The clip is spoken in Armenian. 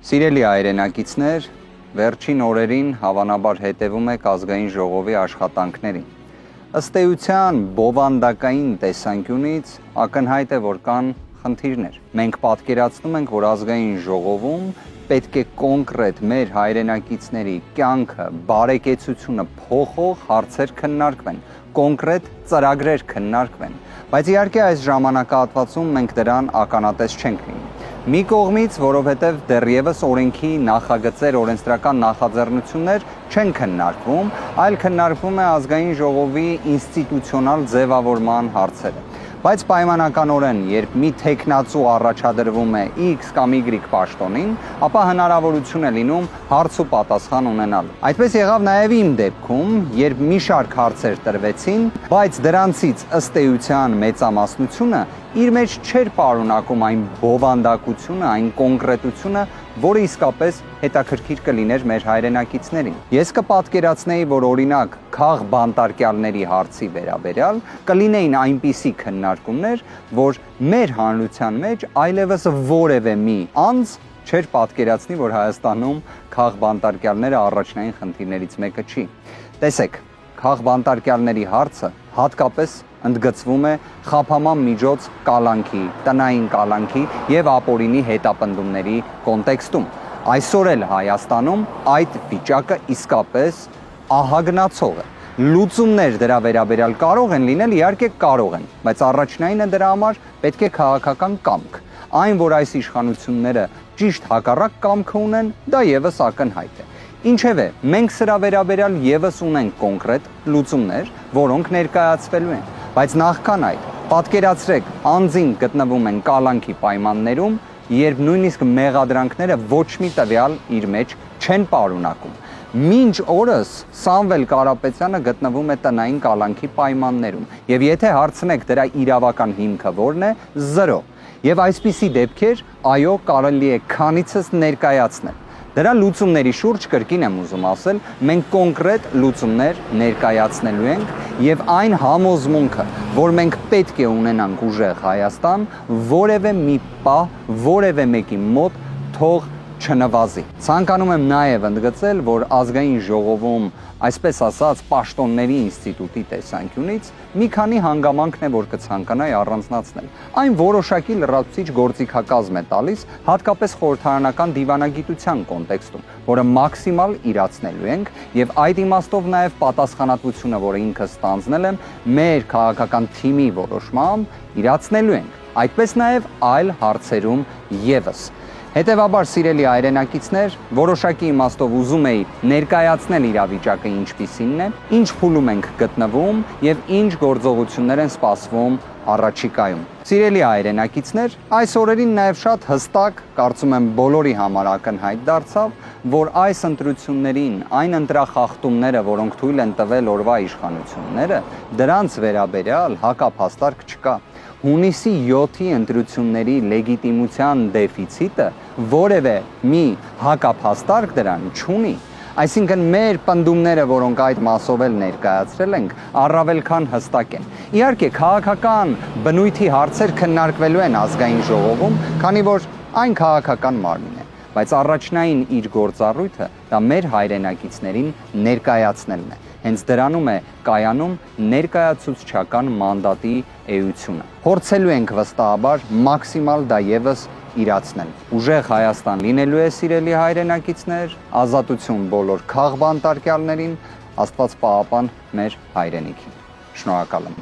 Սիրելի հայրենակիցներ, վերջին օրերին հավանաբար հետևում եք ազգային ժողովի աշխատանքներին։ Ըստ էության բովանդակային տեսանկյունից ակնհայտ է, որ կան խնդիրներ։ Մենք պատկերացնում ենք, որ ազգային ժողովում պետք է կոնկրետ մեր հայրենակիցների կյանքը, բարեկեցությունը փոխող հարցեր քննարկվեն, կոնկրետ ծրագրեր քննարկվեն, բայց իհարկե այս ժամանակահատվածում մենք դրան ականատես չենք լինի։ Մի կողմից, որովհետև դեռևս օրենքի նախագծեր, օրենսդրական նախաձեռնություններ չեն քննարկվում, այլ քննարկվում է ազգային ժողովի ինստիտուցիոնալ ձևավորման հարցերը։ Բայց պայմանականորեն, երբ մի թեկնածու առաջադրվում է X կամ Y պաշտոնին, ապա հնարավորություն է լինում հարց ու պատասխան ունենալ։ Այդպես եղավ նաև իմ դեպքում, երբ մի շարք հարցեր տրվեցին, բայց դրանցից ըստ էության մեծամասնությունը իր մեջ չէր պարունակում այն բովանդակությունը, այն կոնկրետությունը, որը իսկապես հետաքրքիր կլիներ մեր հայրենակիցներին։ Ես կպատկերացնեի, որ օրինակ քաղ բանտարկյալների հարցի վերաբերյալ կլինեին այնպիսի քննարկումներ, որ մեր հանրության մեջ այլևս որևէ մի անձ չէր պատկերացնի, որ Հայաստանում քաղ բանտարկյալները առաջնային խնդիրներից մեկը չի։ Տեսեք, քաղ բանտարկյալների հարցը հատկապես ընդգծվում է խափաման միջոց կալանքի, տնային կալանքի եւ ապօրինի հետապնդումների կոնտեքստում։ Այսօր էլ Հայաստանում այդ վիճակը իսկապես ահագնացող է։ Լուծումներ դրա վերաբերյալ կարող են լինել, իհարկե կարող են, բայց առաջնայինը դրա համար պետք է քաղաքական կամք։ Այն, որ այս իշխանությունները ճիշտ հակառակ կամքը ունեն, դա եւս ակնհայտ է։ Ինչևէ, մենք սրա վերաբերյալ եւս ունենք կոնկրետ լուծումներ, որոնք ներկայացվելու են, բայց նախքան այդ, պատկերացրեք, անձին գտնվում են կալանքի պայմաններում, երբ նույնիսկ մեղադրանքները ոչ մի տվյալ իր մեջ չեն պարունակում։ Մինչ օրս Սամվել Կարապետյանը գտնվում է տնային կալանքի պայմաններում, եւ եթե հարցնեք դրա իրավական հիմքը որն է, 0։ Եվ այսպիսի դեպքեր, այո, կարելի է քանիցս ներկայացնել։ Դրա լուծումների շուրջ կրկին եմ ուզում ասել, մենք կոնկրետ լուծումներ ներկայացնելու ենք եւ այն համոզմունքը, որ մենք պետք է ունենանք ուժեղ Հայաստան, որևէ մի պահ, որևէ մեկի մոտ թող չնվազի։ Ցանկանում եմ նաև ընդգծել, որ ազգային ժողովում, այսպես ասած, պաշտոնների ինստիտուտի տեսանկյունից մի քանի հանգամանքն է, որ կցանկանայի առանձնացնել։ Այն որոշակի լրացուցիչ գործիքակազմ է տալիս, հատկապես խորհրդարանական դիվանագիտության կոնտեքստում, որը մաքսիմալ իրացնելու ենք եւ այդ իմաստով նաև պատասխանատվությունը, որը ինքս ստանձնել եմ, մեր քաղաքական թիմի որոշմամբ իրացնելու ենք։ Այդպես նաև այլ հարցերում եւս։ Հետևաբար, սիրելի հայրենակիցներ, որոշակի իմաստով ուզում էի ներկայացնել իրավիճակը ինչպիսինն է, ինչ փուլում ենք գտնվում եւ ինչ գործողություններ են սպասվում առաջիկայում։ Սիրելի հայրենակիցներ, այս օրերին նաև շատ հստակ, կարծում եմ բոլորի համար ակնհայտ դարձավ, որ այս ընտրություններին, այն ընտրախախտումները, որոնք թույլ են տվել օրվա իշխանությունները, դրանց վերաբերյալ հակափաստարկ չկա։ Հունիսի 7-ի ընտրությունների լեգիտիմության դեֆիցիտը որևէ մի հակափաստարկ դրան չունի։ Այսինքն մեր պնդումները, որոնք այդ մասով էլ ներկայացրել ենք, առավել քան հստակ են։ Իհարկե, քաղաքական բնույթի հարցեր քննարկվելու են ազգային ժողովում, քանի որ այն քաղաքական մարմին է, բայց առաջնային իր գործառույթը դա մեր հայրենակիցներին ներկայացնելն է։ Հենց դրանում է կայանում ներկայացուցչական մանդատի էությունը։ Փորձելու ենք վստահաբար մաքսիմալ դա եւս իրացնել։ Ուժեղ Հայաստան լինելու է, սիրելի հայրենակիցներ, ազատություն բոլոր քաղ բանտարկյալներին, Աստված պահապան մեր հայրենիքին։ Շնորհակալ եմ։